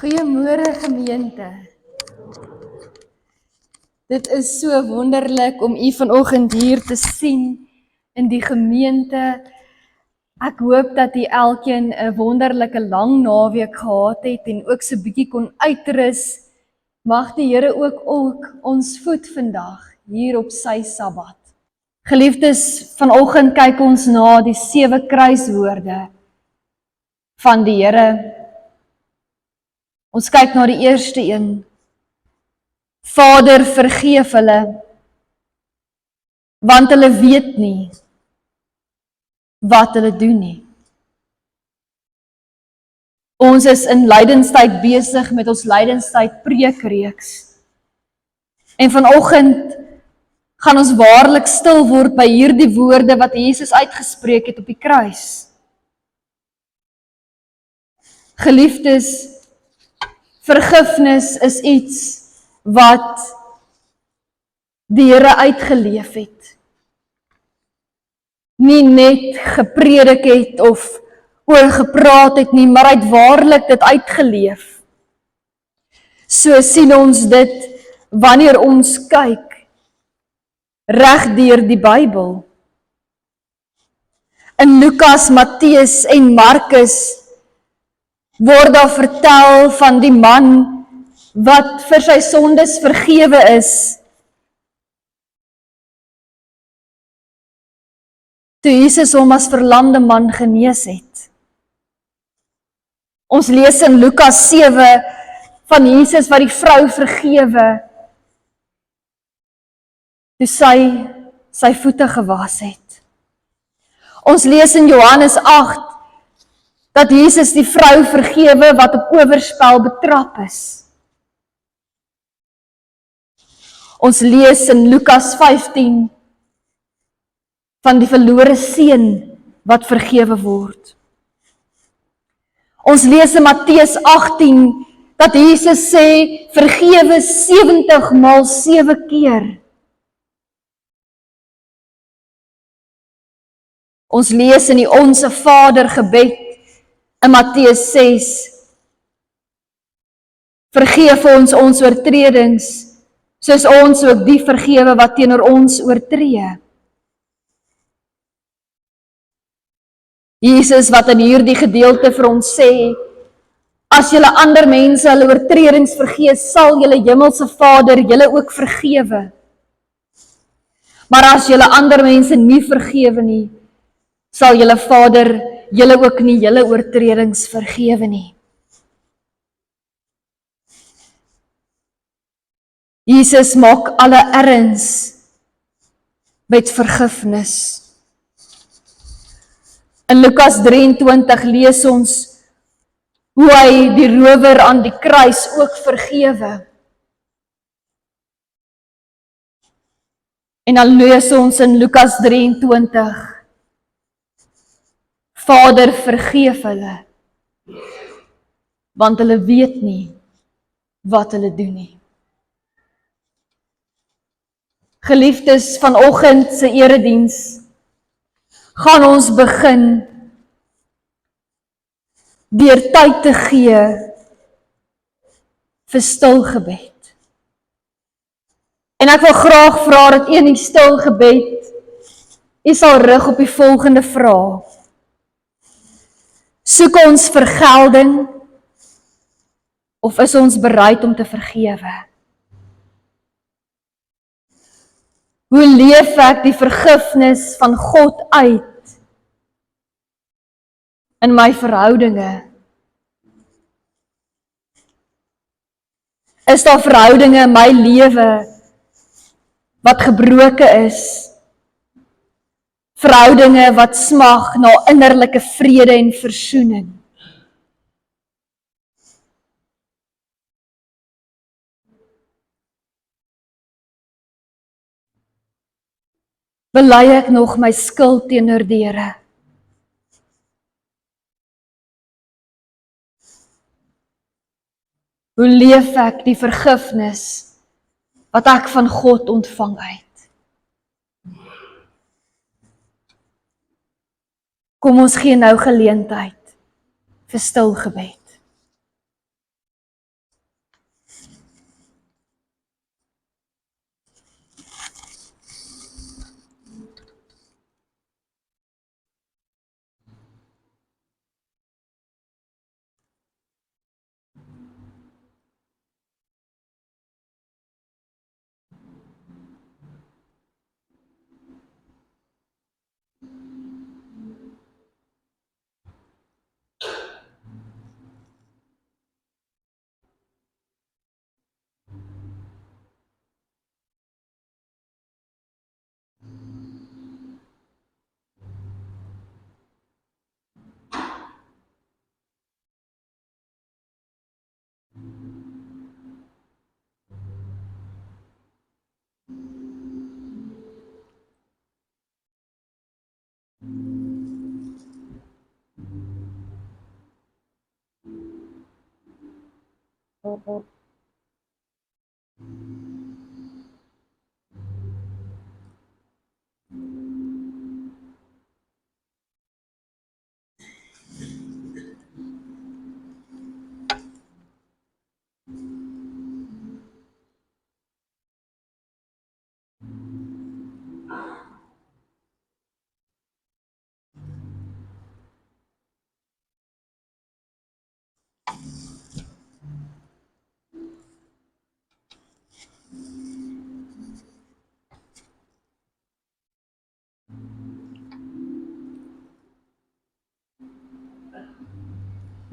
Goeiemôre gemeente. Dit is so wonderlik om u vanoggend hier te sien in die gemeente. Ek hoop dat u elkeen 'n wonderlike lang naweek gehad het en ook so 'n bietjie kon uitrus. Mag die Here ook ons voed vandag hier op sy Sabbat. Geliefdes, vanoggend kyk ons na die 7 kruiswoorde van die Here. Ons kyk na die eerste een. Vader, vergeef hulle, want hulle weet nie wat hulle doen nie. Ons is in lydenstyd besig met ons lydenstyd preekreeks. En vanoggend gaan ons waarlik stil word by hierdie woorde wat Jesus uitgespreek het op die kruis. Geliefdes, vergifnis is iets wat die Here uitgeleef het. Nie net gepredik het of oor gepraat het nie, maar hy het waarlik dit uitgeleef. So sien ons dit wanneer ons kyk reg deur die Bybel. In Lukas, Matteus en Markus word daar vertel van die man wat vir sy sondes vergewe is. Toe Jesus hom as verlamde man genees het. Ons lees in Lukas 7 van Jesus wat die vrou vergewe, toe sy voete gewas het. Ons lees in Johannes 8 dat Jesus die vrou vergewe wat op oorspel betrap is. Ons lees in Lukas 15 van die verlore seun wat vergewe word. Ons lees in Matteus 18 dat Jesus sê, vergewe 70 maal 7 keer. Ons lees in die Onse Vader gebed in Matteus 6, vergeef ons oortredings, soos ons ook die vergewe wat teenoor ons oortree. Jesus wat in hierdie gedeelte vir ons sê, as julle ander mense hulle oortredings vergeef, sal julle hemelse Vader julle ook vergewe. Maar as julle ander mense nie vergewe nie, sal julle Vader julle ook nie julle oortredings vergewe nie. Jesus maak alle erns met vergifnis. In Lukas 23 lees ons hoe hy die rower aan die kruis ook vergewe. En dan lees ons in Lukas 23, Vader, vergeef hulle, want hulle weet nie wat hulle doen nie. Geliefdes, vanoggend se erediens gaan ons begin deur tyd te gee vir stil gebed. En ek wil graag vra dat in die stil gebed u sal rig op die volgende vraag. Soek ons vergelding of is ons bereid om te vergewe? Hoe leef ek die vergifnis van God uit in my verhoudinge? Is daar verhoudinge in my lewe wat gebroken is? Verhoudinge wat smag na innerlike vrede en versoening? Bely ek nog my skuld teenoor die Here? Hoe leef ek die vergifnis wat ek van God ontvang het? Kom ons gee nou geleentheid vir stil gebed.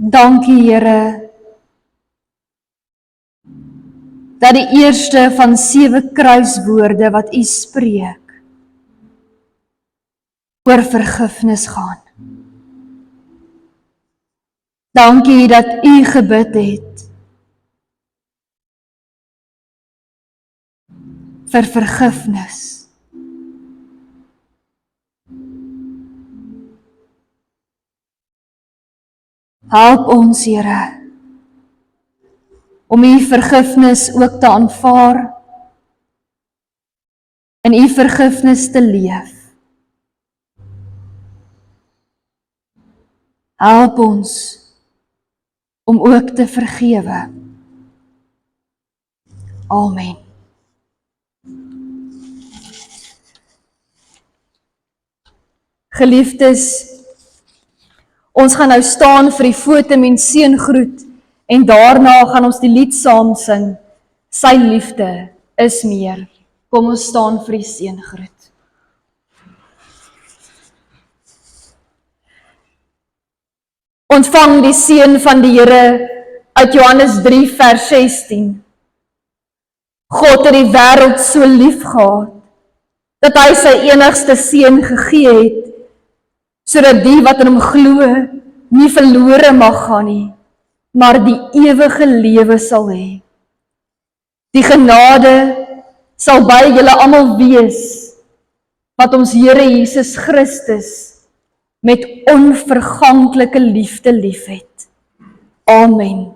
Dankie Here, dat die eerste van 7 kruiswoorde wat U spreek, oor vergifnis gaan. Dankie dat U gebid het vir vergifnis. Help ons, Here, om U vergifnis ook te aanvaar, en U vergifnis te leef. Help ons om ook te vergewe. Amen. Geliefdes, ons gaan nou staan vir die fotum en seëngroet en daarna gaan ons die lied saam sing, Sy liefde is meer. Kom ons staan vir die seëngroet. Ontvang die seën van die Here uit Johannes 3 vers 16. God het die wêreld so lief gehad, dat hy sy enigste seun gegee het, sodat die wat in hom glo, nie verlore mag gaan nie, maar die ewige lewe sal hê. Die genade sal by julle almal wees, wat ons Here Jesus Christus met onverganklike liefde liefhet. Amen.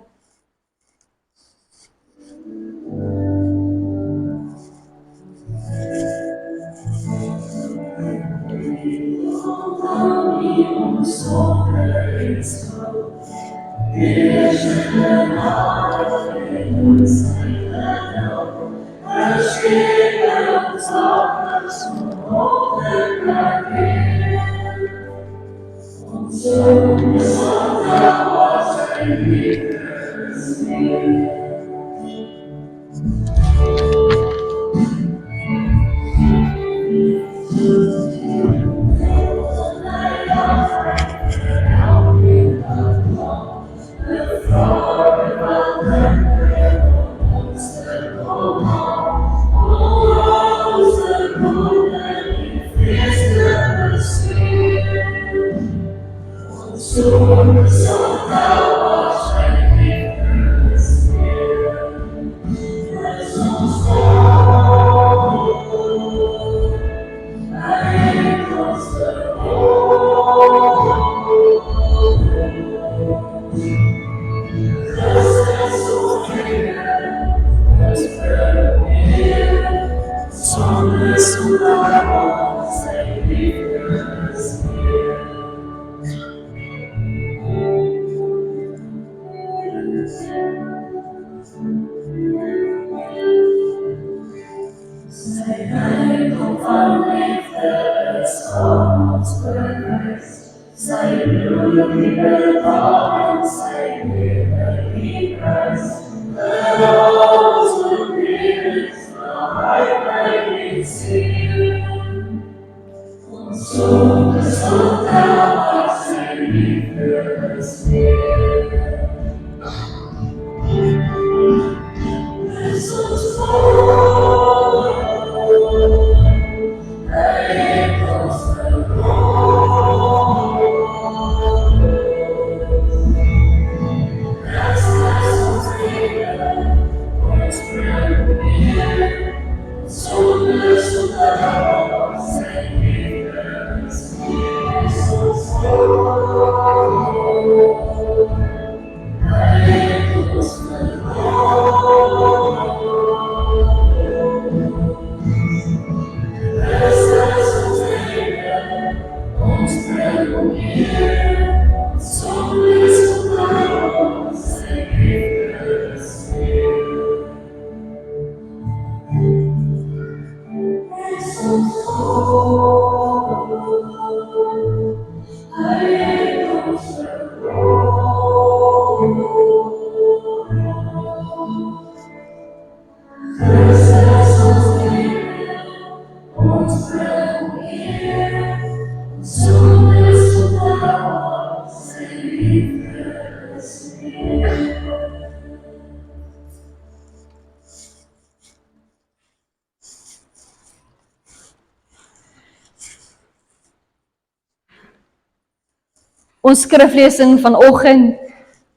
Ons skriflesing vanoggend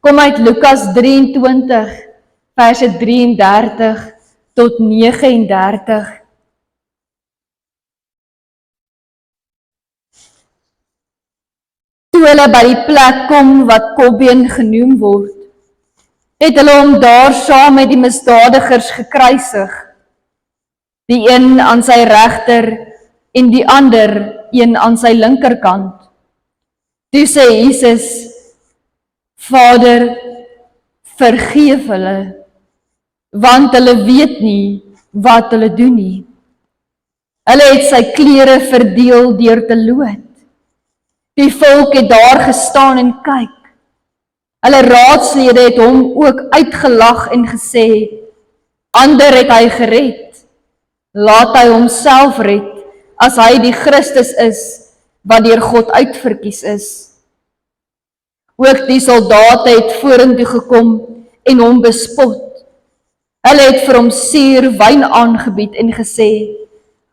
kom uit Lukas 23, verse 33 tot 39. Toe hulle by die plek kom wat Kobbeen genoem word, het hulle hom daar saam met die misdadigers gekruisig, die een aan sy regter en die ander een aan sy linkerkant. Toe sê Jesus, Vader, vergeef hulle, want hulle weet nie wat hulle doen nie. Hulle het sy klere verdeel deur te loot. Die volk het daar gestaan en kyk. Hulle raadslede het hom ook uitgelag en gesê, ander het hy gered, laat hy homself red, as hy die Christus is, wat deur God uitverkies is. Ook die soldate het vorentoe gekom en hom bespot. Hulle het vir hom suur wyn aangebied en gesê,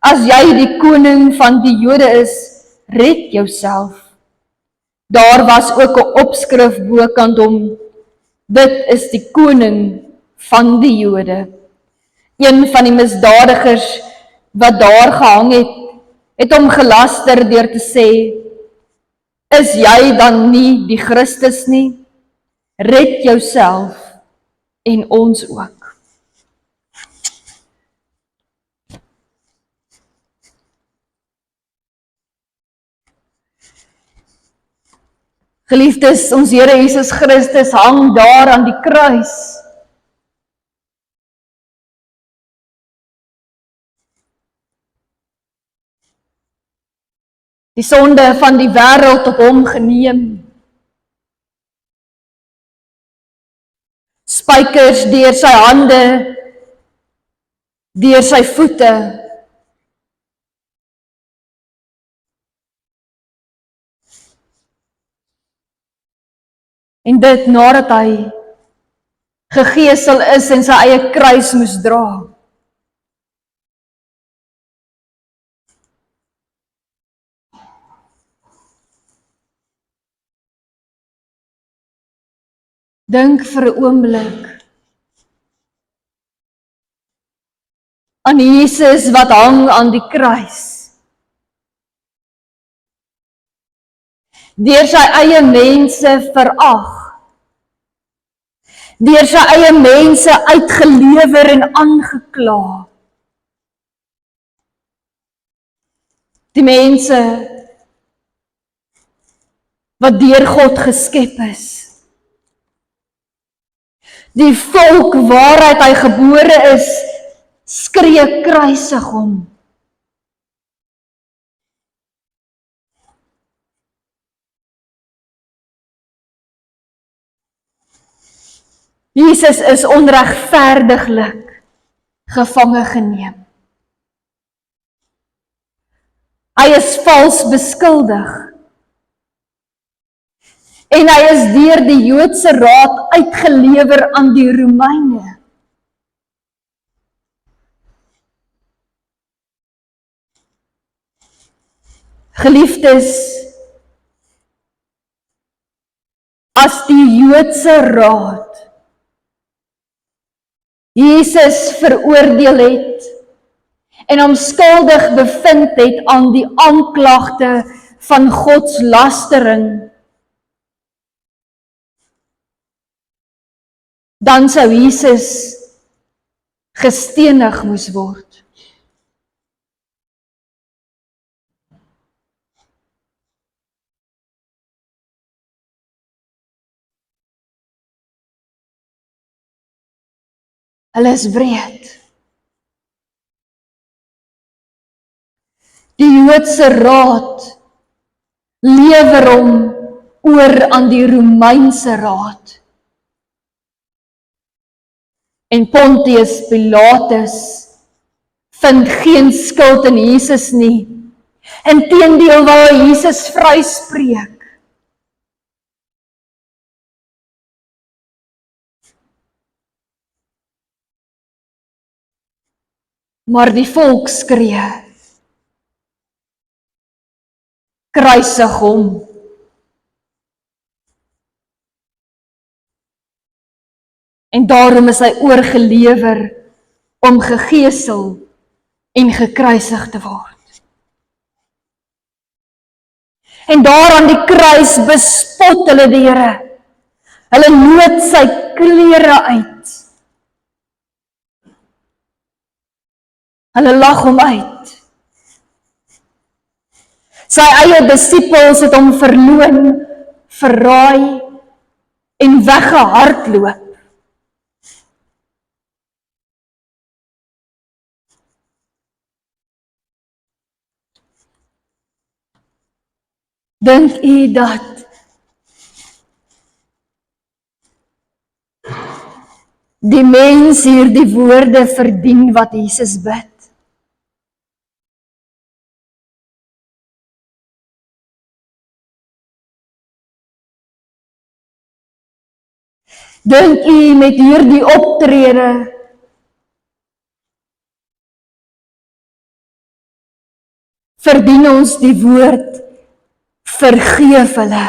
as jy die koning van die Jode is, red jouself. Daar was ook 'n opskrif bokant hom, dit is die koning van die Jode. Een van die misdadigers wat daar gehang het hom gelaster deur te sê, is jy dan nie die Christus nie? Red jouself en ons ook. Geliefdes, ons Here Jesus Christus hang daar aan die kruis. Die sonde van die wêreld op hom geneem. Spykers deur sy hande, deur sy voete. En dit nadat hy gegeesel is en sy eie kruis moes dra. Dink vir 'n oomblik aan Jesus wat hang aan die kruis. Deur sy eie mense verag. Deur sy eie mense uitgelewer en aangekla. Die mense wat deur God geskep is. Die volk waaruit hy gebore is, skree kruisig hom. Jesus is onregverdiglik gevange geneem. Hy is vals beskuldig. En hy is deur die Joodse raad uitgelewer aan die Romeine. Geliefdes, as die Joodse raad Jesus veroordeel het en hom skuldig bevind het aan die aanklagte van godslastering, dan sou Jesus gestenig moes word. Hulle is wreed. Die Joodse raad lewer hom oor aan die Romeinse raad. En Pontius Pilatus vind geen skuld in Jesus nie. Inteendeel wou hy Jesus vryspreek. Maar die volk skree, kruisig hom. En daarom is hy oorgelewer om gegeesel en gekruisig te word. En daar aan die kruis bespot hulle die Here. Hulle noot sy klere uit. Hulle lag hom uit. Sy eie disippels het hom verloon, verraai en weggehardloop. Dink u dat die mens hier die woorde verdien wat Jesus bid? Dink u met hierdie optrede verdien ons die woord vergeef hulle?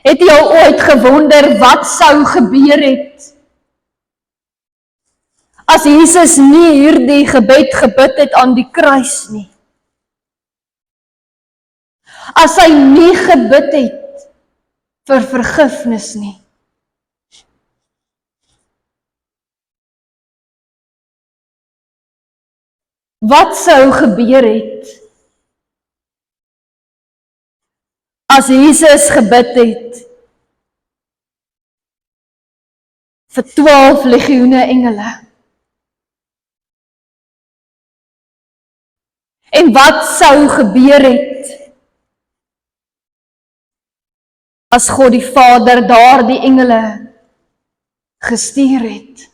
Het jy al ooit gewonder wat sou gebeur het as Jesus nie hierdie gebed gebid het aan die kruis nie? As hy nie gebid het vir vergifnis nie? Wat sou gebeur het as Jesus gebid het vir 12 legioene engele? En wat sou gebeur het as God die Vader daardie engele gestuur het?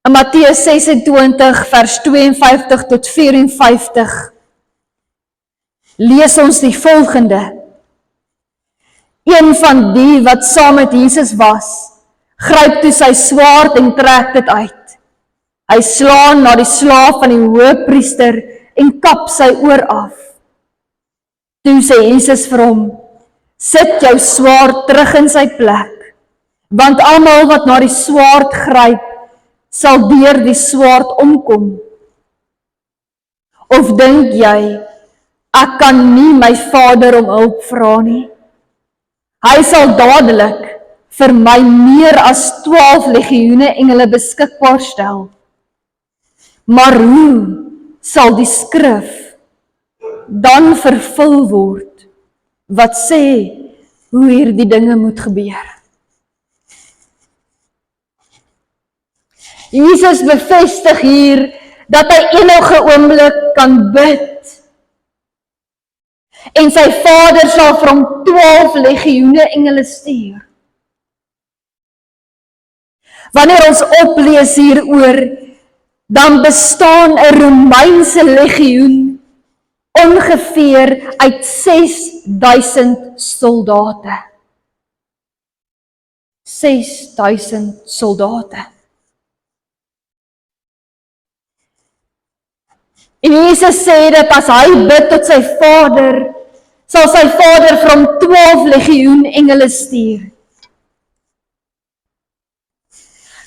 In Matteus 26 vers 52 tot 54 lees ons die volgende. Een van die wat saam met Jesus was, gryp toe sy swaard en trek dit uit. Hy slaan na die slaaf van die hoëpriester en kap sy oor af. Toe sê Jesus vir hom, sit jou swaard terug in sy plek, want almal wat na die swaard gryp, sal deur die swaard omkom. Of dink jy, ek kan nie my Vader om hulp vra nie? Hy sal dadelik vir my meer as 12 legioene engele beskikbaar stel. Maar hoe sal die skrif dan vervul word, wat sê hoe hierdie dinge moet gebeur? Jesus bevestig hier dat hy enige oomblik kan bid en sy Vader sal vir hom 12 legioene engele stuur. Wanneer ons oplees hieroor, dan bestaan 'n Romeinse legioen ongeveer uit 6000 soldate. 6000 soldate. En Jesus sê dat as hy bid tot sy Vader, sal sy Vader vir hom 12 legioen engele stuur.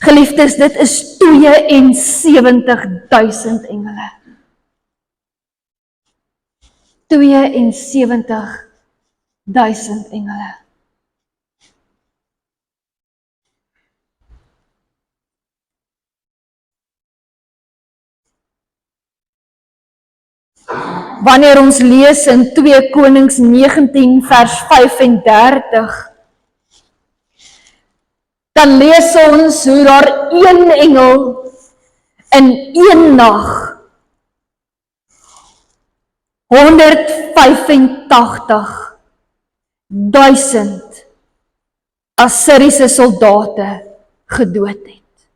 Geliefdes, dit is 72.000 engele. 72.000 engele. Wanneer ons lees in 2 Konings 19 vers 35, dan lees ons hoe daar een engel in een nag 185.000 Assiriese soldate gedood het.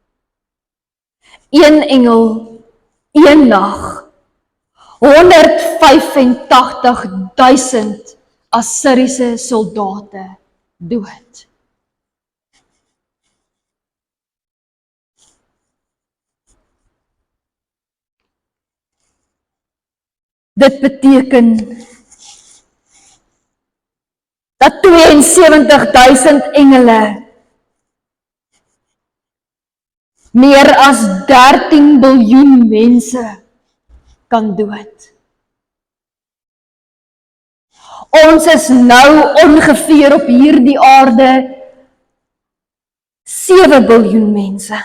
Een engel, een nag, 185.000 Assiriese soldate dood. Dit beteken dat 72.000 engele meer as 13 biljoen mense kan dood. Ons is nou ongeveer op hierdie aarde 7 biljoen mense.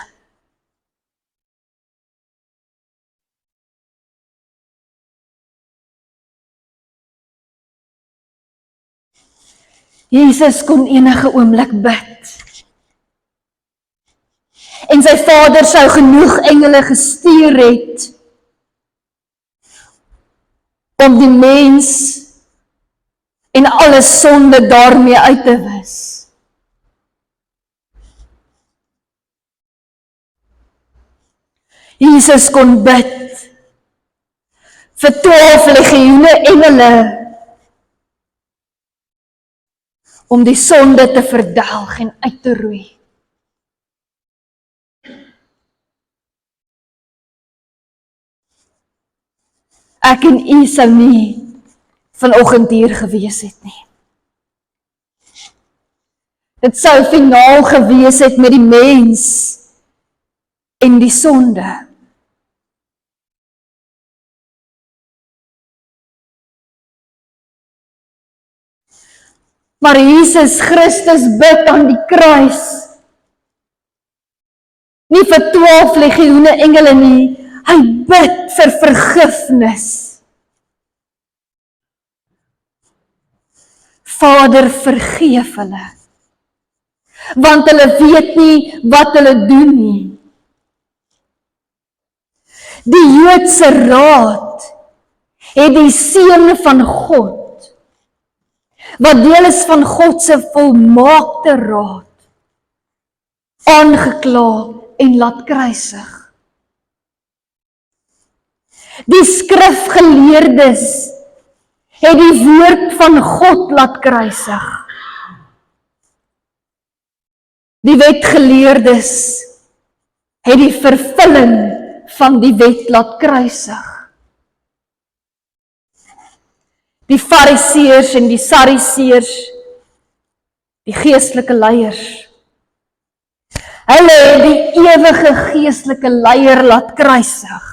Jesus kon enige oomblik bid. En sy Vader sou genoeg engele gestuur het om die mens en alle sonde daarmee uit te wis. Jesus kon bid vir 12 legioene engele om die sonde te verdelg en uit te roei. Ek en u sou nie vanoggend hier gewees het nie. Dit sou finaal gewees het met die mens en die sonde. Maar Jesus Christus bid aan die kruis, nie vir 12 legioene engele nie, hy bid vir vergifnis. Vader, vergeef hulle, want hulle weet nie wat hulle doen nie. Die Joodse Raad het die Seun van God, wat deel is van God se volmaakte raad, aangekla en laat kruisig. Die skrifgeleerdes het die woord van God laat kruisig. Die wetgeleerdes het die vervulling van die wet laat kruisig. Die Fariseërs en die Sadduseërs, die geestelike leiers, hulle het die ewige geestelike leier laat kruisig.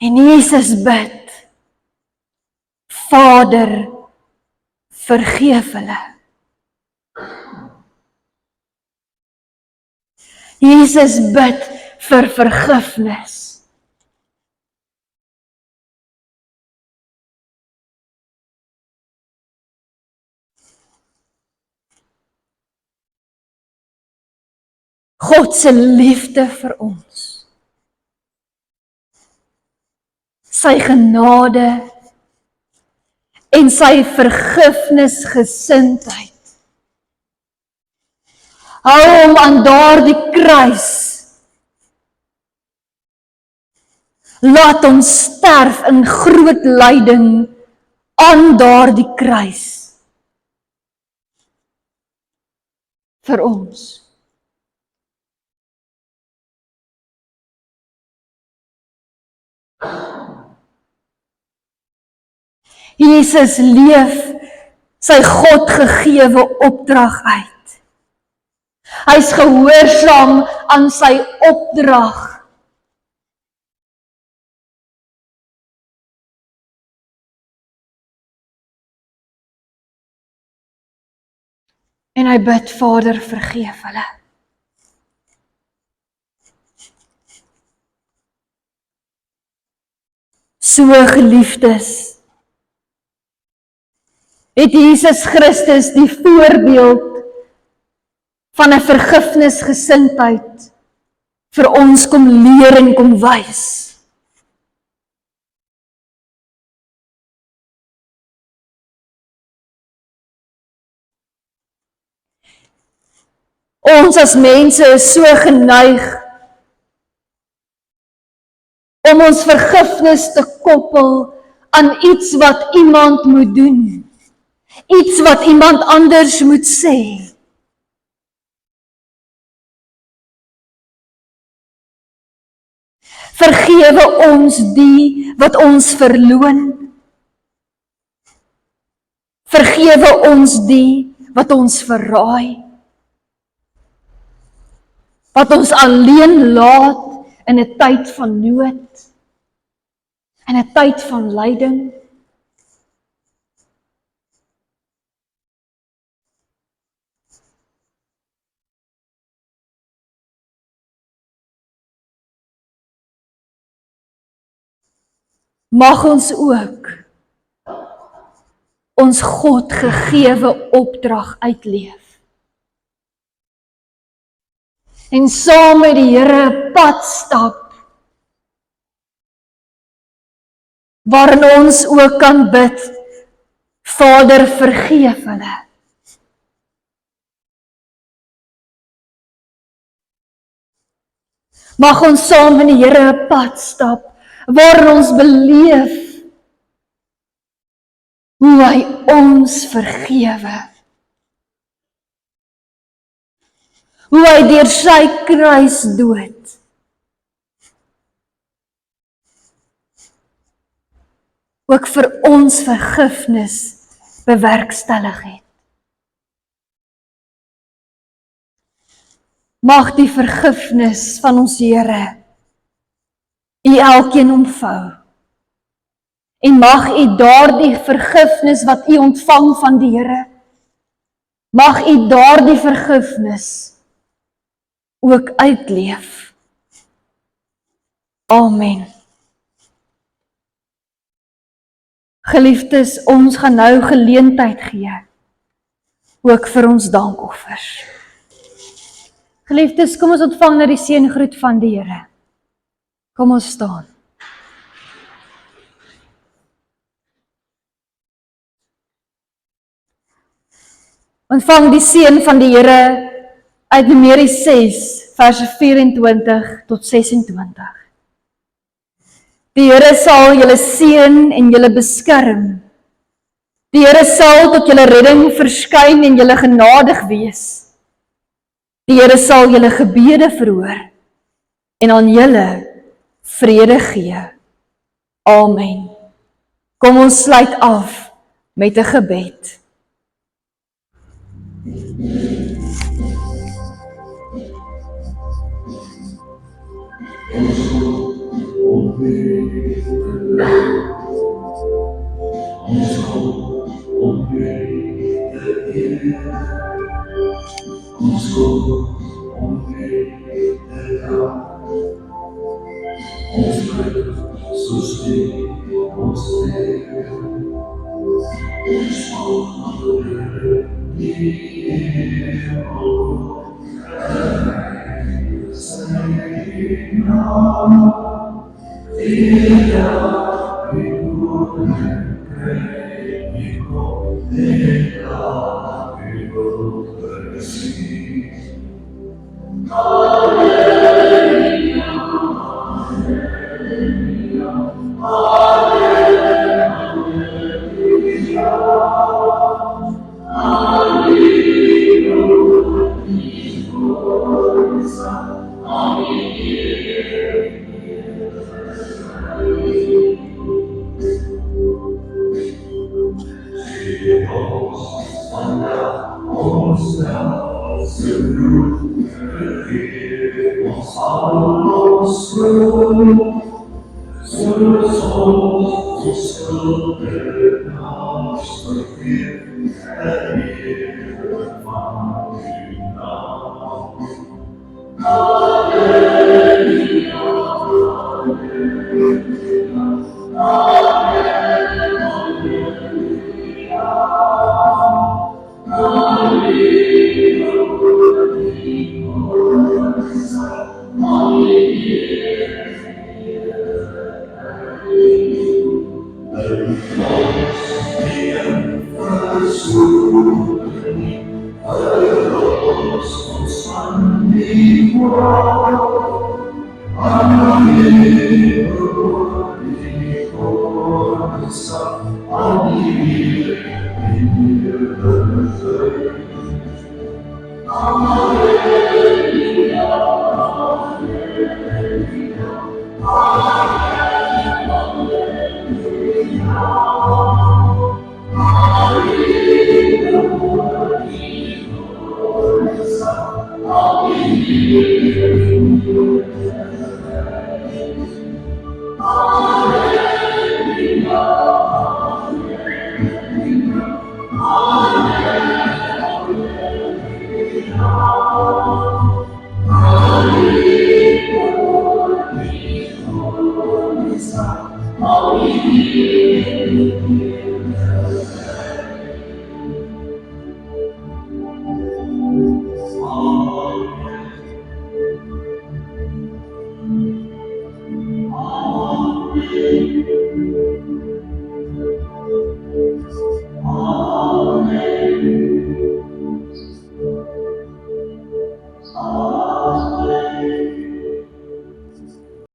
En Jesus bid, Vader, vergeef hulle. Jesus bid vir vergifnis. God se liefde vir ons, sy genade en sy vergifnisgesindheid hou hom aan daardie kruis. Laat ons sterf in groot lyding aan daardie kruis. Vir ons. Jesus leef sy God gegewe opdrag uit. Hy is gehoorsaam aan sy opdrag. En hy bid, Vader, vergeef hulle. So geliefdes, het Jesus Christus die voorbeeld van 'n vergifnisgesindheid vir ons kom leer en kom wys. Ons as mense is so geneig om ons vergifnis te koppel aan iets wat iemand moet doen, iets wat iemand anders moet sê. Vergewe ons die wat ons verloon. Vergewe ons die wat ons verraai. Wat ons alleen laat in 'n tyd van nood, in 'n tyd van lyding. Mag ons ook ons God gegewe opdrag uitleef. En saam met die Here 'n pad stap, waarin ons ook kan bid, Vader, vergeef hulle. Mag ons saam met die Here 'n pad stap, waarin ons beleef hoe hy ons vergewe. Hoe hy deur sy kruisdood ook vir ons vergifnis bewerkstellig het. Mag die vergifnis van ons Here u elkeen omvou. En mag u daardie vergifnis wat u ontvang van die Here, mag u daardie vergifnis ook uitleef. Amen. Geliefdes, ons gaan nou geleentheid gee, ook vir ons dankoffers. Geliefdes, kom ons ontvang nou die seëngroet van die Here. Kom ons staan. Ontvang die seën van die Here uit Numeri 6, verse 24 tot 26. Die Here sal julle seën en julle beskerm. Die Here sal tot julle redding verskyn en julle genadig wees. Die Here sal julle gebede verhoor en aan julle vrede gee. Amen. Kom ons sluit af met 'n gebed.